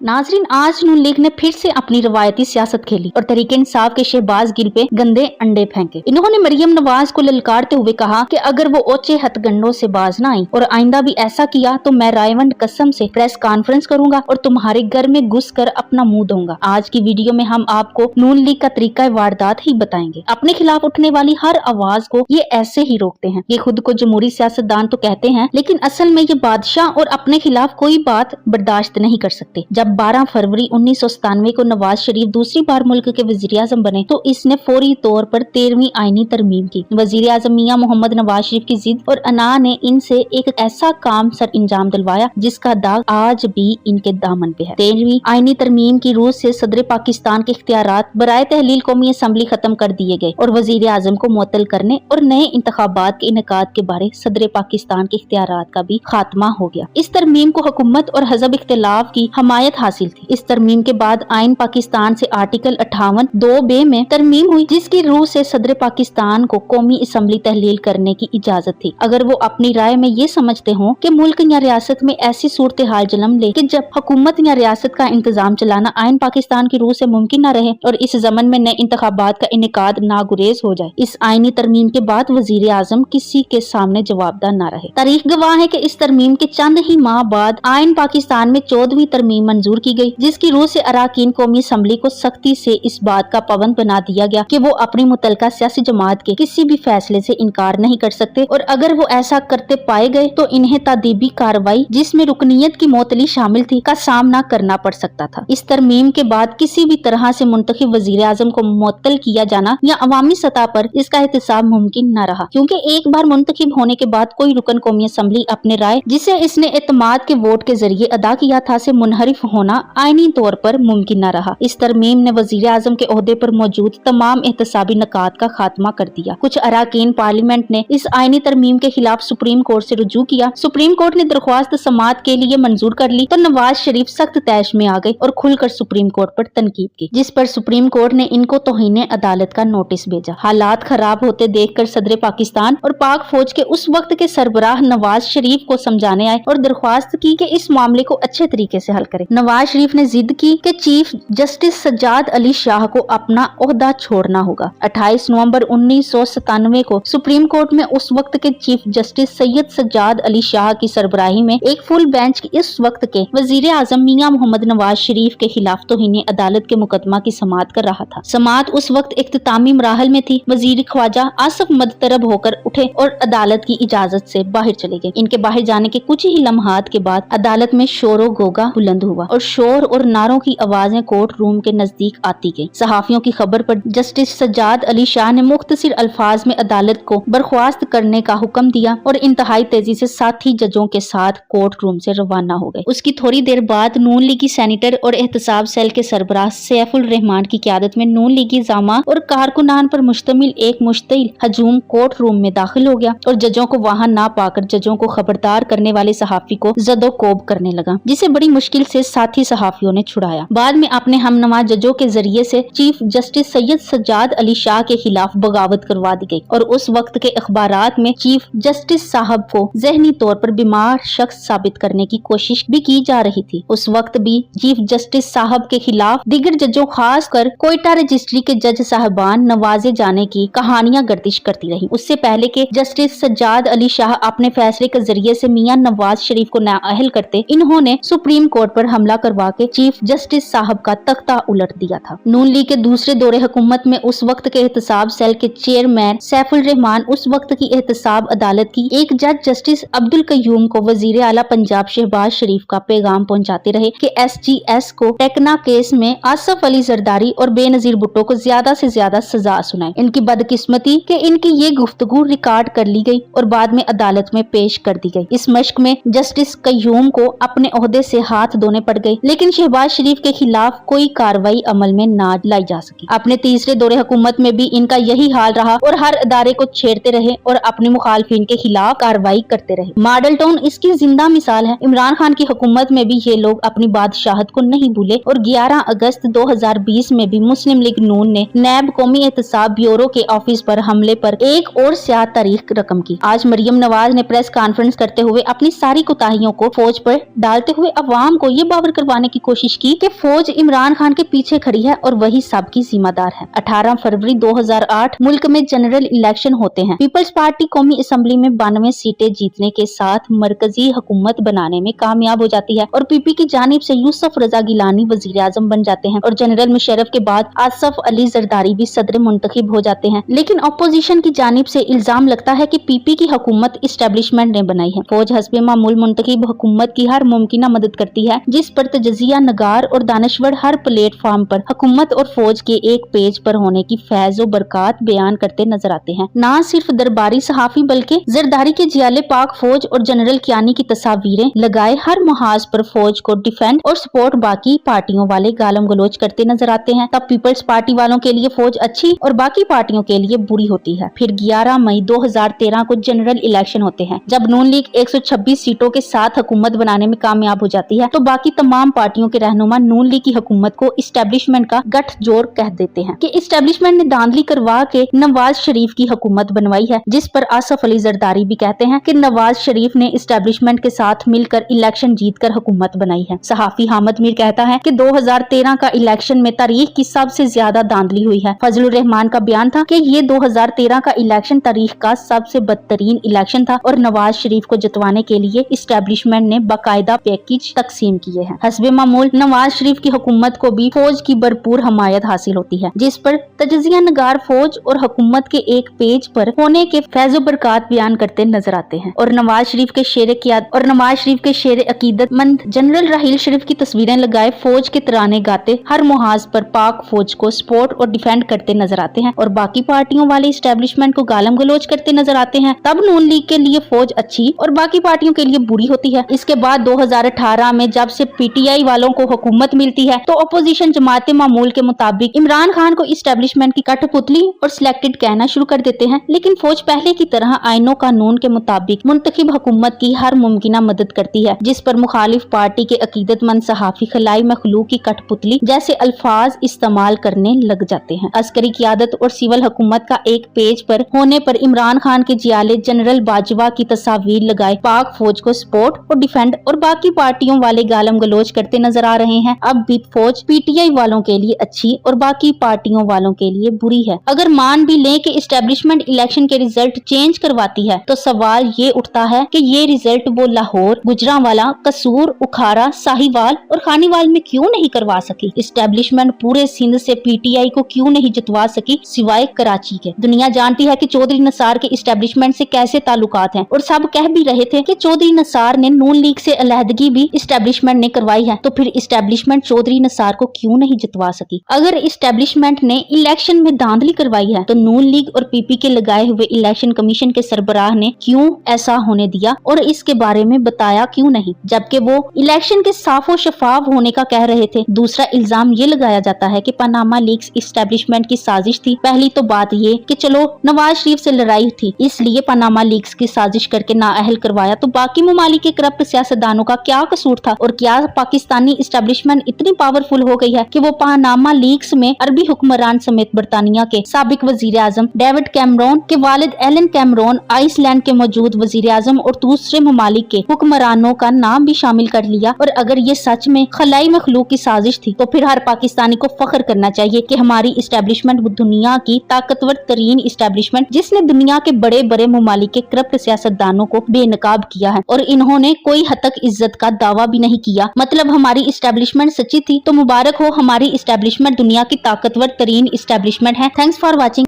नाजरीन, आज नून लीग ने फिर से अपनी रवायती सियासत खेली और तहरीक इंसाफ के शहबाज गिल पे गंदे अंडे फेंके। इन्होंने मरियम नवाज को ललकारते हुए कहा कि अगर वो ओछे हथगंडों से बाज ना आई और आइंदा भी ऐसा किया तो मैं रायवंड कसम से प्रेस कॉन्फ्रेंस करूंगा और तुम्हारे घर में घुस कर अपना मुंह दूंगा। आज की वीडियो में हम आपको नून लीग का तरीका वारदात ही बताएंगे। अपने खिलाफ उठने वाली हर आवाज को ये ऐसे ही रोकते हैं। ये खुद को जमहूरी सियासतदान तो कहते हैं, लेकिन असल में ये बादशाह और अपने खिलाफ कोई बात बर्दाश्त नहीं कर सकते। जब 12 फरवरी 1997 को नवाज शरीफ दूसरी बार मुल्क के वजीर आजम बने तो इसने फौरी तौर पर 13वीं आईनी तरमीम की। वजीर आजम मियां मोहम्मद नवाज शरीफ की जिद और अना ने इनसे एक ऐसा काम सर इंजाम दिलवाया जिसका दाग आज भी इनके दामन पे है। 13वीं आईनी तरमीम की रूह से सदर पाकिस्तान के इख्तियारात बराए तहलील कौमी असम्बली खत्म कर दिए गए और वजीर आजम को मुअत्तल करने और नए इंतखाबात के इनेकाद के बारे सदर पाकिस्तान के इख्तियारात का भी खात्मा हो गया। इस तरमीम को हुकूमत और हज़ब इख्तिलाफ की हमायत हासिल थी। इस तरमीम के बाद आइन पाकिस्तान से आर्टिकल 58 2 में तरमीम हुई जिसकी रूह से सदर पाकिस्तान को कौमी असम्बली तहलील करने की इजाजत थी अगर वो अपनी राय में ये समझते हों कि मुल्क या रियासत में ऐसी सूरत हाल जन्म ले कि जब हुकूमत या रियासत का इंतजाम चलाना आइन पाकिस्तान की रूह से मुमकिन न रहे और इस जमन में नए इंतखाबात का इनेकाद नागुरेज हो जाए। इस आईनी तरमीम के बाद वजीर आजम किसी के सामने जवाबदार न रहे। तारीख गवाह है कि इस तरमीम के चंद ही माह बाद आइन पाकिस्तान में 14वीं तरमीम मंजूर की गई जिसकी रूह से अराकीन कौमी असम्बली को सख्ती से इस बात का पाबंद बना दिया गया कि वो अपनी मुतलका सियासी जमात के किसी भी फैसले से इनकार नहीं कर सकते और अगर वो ऐसा करते पाए गए तो इन्हें तादीबी कार्रवाई जिसमें रुकनीयत की मोतली शामिल थी का सामना करना पड़ सकता था। इस तरमीम के बाद किसी भी तरह से मुंतखब वजीर आजम को मुअत्तल किया जाना या अवामी सतह पर इसका एहतसाब मुमकिन न रहा क्योंकि एक बार मुंतखब होने के बाद कोई रुकन कौमी असम्बली अपने राय जिसे इसने एतमाद के वोट के जरिए अदा किया था से मुनहरिफ होना आईनी तौर पर मुमकिन न रहा। इस तरमीम ने वजीर आजम के ओहदे पर मौजूद तमाम एहतसाबी नकात का खात्मा कर दिया। कुछ अराकीन पार्लियामेंट ने इस आईनी तरमीम के खिलाफ सुप्रीम कोर्ट से रुजू किया। सुप्रीम कोर्ट ने दरख्वास्त समाअत के लिए मंजूर कर ली तो नवाज शरीफ सख्त तैश में आ गए और खुलकर सुप्रीम कोर्ट पर तनकीद की जिस पर सुप्रीम कोर्ट ने इनको तौहीन अदालत का नोटिस भेजा। हालात खराब होते देखकर सदर पाकिस्तान और पाक फौज के उस वक्त के सरबराह नवाज शरीफ को समझाने आए और दरख्वास्त की कि इस मामले को अच्छे तरीके से हल करे। नवाज शरीफ ने जिद की कि चीफ जस्टिस सज्जाद अली शाह को अपना ओहदा छोड़ना होगा। 28 नवंबर 1997 को सुप्रीम कोर्ट में उस वक्त के चीफ जस्टिस सैयद सज्जाद अली शाह की सरबराही में एक फुल बेंच इस वक्त के वजीर आजम मियां मोहम्मद नवाज शरीफ के खिलाफ तौहीन अदालत के मुकदमा की समाअत कर रहा था। समाअत उस वक्त इख्तितामी मराहल में थी। वजीर ख्वाजा आसफ मदतरब होकर उठे और अदालत की इजाजत से बाहर चले गए। इनके बाहर जाने के कुछ ही लम्हात के बाद अदालत में शोर गोगा बुलंद हुआ और शोर और नारों की आवाजें कोर्ट रूम के नजदीक आती गई। सहाफियों की खबर पर जस्टिस सज्जाद अली शाह ने मुख्तसर अल्फाज में अदालत को बर्खास्त करने का हुक्म दिया और इंतहाई तेजी से साथी जजों के साथ कोर्ट रूम से रवाना हो गए। उसकी थोड़ी देर बाद नून लीगी सेनेटर और एहतसाब सेल के सरबराह सैफुल रहमान की क़यादत में नून लीगी जामा और कारकुनान पर मुश्तमिल एक मुश्तिल हजूम कोर्ट रूम में दाखिल हो गया और जजों को वहां ना पाकर जजों को खबरदार करने वाले सहाफी को जदोकोब करने लगा जिसे बड़ी मुश्किल से साथी सहाफियों ने छुड़ाया। बाद में अपने हमनवा जजों के जरिए से चीफ जस्टिस सैयद सज्जाद अली शाह के खिलाफ बगावत करवा दी गई और उस वक्त के अखबारात में चीफ जस्टिस साहब को जहनी तौर पर बीमार शख्स साबित करने की कोशिश भी की जा रही थी। उस वक्त भी चीफ जस्टिस साहब के खिलाफ दीगर जजों खास कर कोयटा रजिस्ट्री के जज साहबान नवाजे जाने की कहानियां गर्दिश करती रही। उससे पहले के जस्टिस सज्जाद अली शाह अपने फैसले के जरिए से मियां नवाज शरीफ को नाअहल करते इन्होंने सुप्रीम कोर्ट पर हमला करवा के चीफ जस्टिस साहब का तख्ता उलट दिया था। नून लीग के दूसरे दौरे हुकूमत में उस वक्त के एहतसाब सेल के चेयरमैन सैफुल रहमान उस वक्त की एहतसाब अदालत की एक जज जस्टिस अब्दुल कयूम को वजीर आला पंजाब शहबाज शरीफ का पैगाम पहुंचाते रहे कि SGS को टेकना केस में आसफ अली जरदारी और बेनजीर भुट्टो को ज्यादा से ज्यादा सजा सुनाए। इनकी बदकिस्मती कि इनकी ये गुफ्तगू रिकॉर्ड कर ली गई और बाद में अदालत में पेश कर दी गई। इस मश्क में जस्टिस कयूम को अपने ओहदे से हाथ धोने पड़ गए लेकिन शहबाज शरीफ के खिलाफ कोई कार्रवाई अमल में ना लाई जा सकी। अपने तीसरे दौरे हुकूमत में भी इनका यही हाल रहा और हर अदारे को छेड़ते रहे और अपने मुखालफिन के खिलाफ कार्रवाई करते रहे। मॉडल टाउन इसकी जिंदा मिसाल है। इमरान खान की हुकूमत में भी ये लोग अपनी बादशाहत को नहीं भूले और 11 अगस्त 2020 में भी मुस्लिम लीग नून ने नैब कौमी एहतसाब ब्यूरो के ऑफिस पर हमले पर एक और स्याह तारीख रकम की। आज मरियम नवाज ने प्रेस कॉन्फ्रेंस करते हुए अपनी सारी कोताहियों को फौज पर डालते हुए अवाम को ये बावर करवाने की कोशिश की कि फौज इमरान खान के पीछे खड़ी है और वही सबकी जिम्मेदार है। 18 फरवरी 2008 मुल्क में जनरल इलेक्शन होते हैं। पीपल्स पार्टी कौमी असेंबली में 92 सीटें जीतने के साथ मरकजी हुकूमत बनाने में कामयाब हो जाती है और पीपी की जानिब से यूसुफ रजा गिलानी वजीर आजम बन जाते हैं और जनरल मुशर्रफ के बाद आसफ अली जरदारी भी सदर मुंतखब हो जाते हैं। लेकिन अपोजिशन की जानिब से इल्जाम लगता है कि पीपी की हुकूमत इस्टेब्लिशमेंट ने बनाई है। फौज हस्बे मामूल मुंतखब हुकूमत की हर मुमकिन मदद करती है, जिस पर तजजिया नगार और दानश्वर हर प्लेटफॉर्म पर हुकूमत और फौज के एक पेज पर होने की फैज और बरकत बयान करते नजर आते हैं। न सिर्फ दरबारी सहाफी बल्कि जरदारी के जियाले पाक फौज और जनरल कियानी की तस्वीरें लगाए हर मुहाज पर फौज को डिफेंड और सपोर्ट बाकी पार्टियों वाले गालम गलोच करते नजर आते हैं। तब पीपल्स पार्टी वालों के लिए फौज अच्छी और बाकी पार्टियों के लिए बुरी होती है। फिर 11 मई 2013 को जनरल इलेक्शन होते हैं। जब नून लीग 126 सीटों के साथ हुकूमत बनाने में कामयाब हो जाती है तो बाकी तमाम पार्टियों के रहनुमा नून लीग की हुकूमत को इस्टेब्लिशमेंट का गठजोड़ कह देते हैं कि इस्टेब्लिशमेंट ने धांधली करवा के नवाज शरीफ की हुकूमत बनवाई है, जिस पर आसफ अली जरदारी भी कहते हैं कि नवाज शरीफ ने इस्टेब्लिशमेंट के साथ मिलकर इलेक्शन जीतकर हुकूमत बनाई है। सहाफी हामिद मीर कहता है कि 2013 का इलेक्शन में तारीख की सबसे ज्यादा धांधली हुई है। फजलुर रहमान का बयान था कि ये 2013 का इलेक्शन तारीख का सबसे बदतरीन इलेक्शन था और नवाज शरीफ को जितवाने के लिए इस्टेब्लिशमेंट ने बाकायदा पैकेज तकसीम किए हैं। हस्बे मामूल नवाज शरीफ की हुकूमत को भी फौज की भरपूर हमायत हासिल होती है, जिस पर तजजिया नगार फौज और हुकूमत के एक पेज पर होने के फैज़ो बरकत बयान करते नजर आते हैं और नवाज शरीफ के शेर अकीदतमंद जनरल राहील शरीफ की तस्वीरें लगाए फौज के तराने गाते हर मुहाज पर पाक फौज को सपोर्ट और डिफेंड करते नजर आते हैं और बाकी पार्टियों वाले इस्टेब्लिशमेंट को गालम गलोच करते नजर आते हैं। तब नून लीग के लिए फौज अच्छी और बाकी पार्टियों के लिए बुरी होती है। इसके बाद 2018 में जब से पीटीआई वालों को हुकूमत मिलती है तो अपोजिशन जमात मामूल के मुताबिक इमरान खान को इस्टेब्लिशमेंट की कठपुतली और सिलेक्टेड कहना शुरू कर देते हैं। लेकिन फौज पहले की तरह आइनों कानून के मुताबिक मुंतखब हुकूमत की हर मुमकिन मदद करती है, जिस पर मुखालिफ पार्टी के अकीदतमंद सहाफी खलाई मखलूक की कठपुतली जैसे अल्फाज इस्तेमाल करने लग जाते हैं। अस्करी क़ियादत और सिविल हुकूमत का एक पेज पर होने पर इमरान खान के जियाले जनरल बाजवा की तस्वीर लगाए पाक फौज को सपोर्ट और डिफेंड और बाकी पार्टियों वाले गालम गलोच करते नजर आ रहे हैं। अब भी फौज पीटीआई वालों के लिए अच्छी और बाकी पार्टियों वालों के लिए बुरी है। अगर मान भी लें कि इस्टेब्लिशमेंट इलेक्शन के रिजल्ट चेंज करवाती है तो सवाल ये उठता है कि ये रिजल्ट वो लाहौर, गुजरांवाला, कसूर, उखाड़ा, साहिवाल और खानीवाल में क्यों नहीं करवा सकी? इस्टेब्लिशमेंट पूरे सिंध से पीटीआई को क्यों नहीं जितवा सकी सिवाय कराची के? दुनिया जानती है कि चौधरी नसार के इस्टेब्लिशमेंट से कैसे ताल्लुकात हैं और सब कह भी रहे थे कि चौधरी नसार ने नून लीग से अलहदगी भी इस्टेब्लिशमेंट ने करवाई है, तो फिर इस्टेब्लिशमेंट चौधरी नसार को क्यों नहीं जितवा सकी? अगर इस्टेब्लिशमेंट ने इलेक्शन में धांधली करवाई है तो नून लीग और पीपी के लगाए हुए इलेक्शन कमीशन के सरबराह ने क्यों ऐसा होने दिया और इसके बारे में बताया क्यों नहीं, जबकि वो इलेक्शन के साफ और शफाफ होने का कह रहे थे? दूसरा इल्जाम ये लगाया जाता है कि पनामा लीक्स इस्टेब्लिशमेंट की साजिश थी। पहली तो बात ये कि चलो नवाज शरीफ से लड़ाई थी इसलिए पनामा लीक्स की साजिश करके नाअहल करवाया, तो बाकी ममालिक के करप्ट सियासतदानों का क्या कसूर था? और क्या पाकिस्तानी इस्टेब्लिशमेंट इतनी पावरफुल हो गई है कि वो पनामा लीक्स में अरबी हुक्मरान समेत बरतानिया के साबिक वजीर आजम डेविड कैमरोन के वालिद एलन कैमरोन, आइसलैंड के मौजूद वजीर आजम और दूसरे ममालिक के हुक्मरानों का नाम भी शामिल कर लिया? और अगर ये सच में खलाई मखलूक की साजिश थी तो फिर हर पाकिस्तानी को फख्र करना चाहिए कि हमारी इस्टेब्लिशमेंट दुनिया की ताकतवर तरीन इस्टेब्लिशमेंट जिसने दुनिया के बड़े बड़े ममालिक के करप्ट सियासतदानों को बेनकाब किया है और इन्होंने कोई हद तक इज्जत का दावा भी नहीं किया। मतलब हमारी इस्टेब्लिशमेंट सच्ची थी तो मुबारक हो, हमारी इस्टेब्लिशमेंट दुनिया की ताकतवर तरीन इस्टेब्लिशमेंट है। Thanks for watching.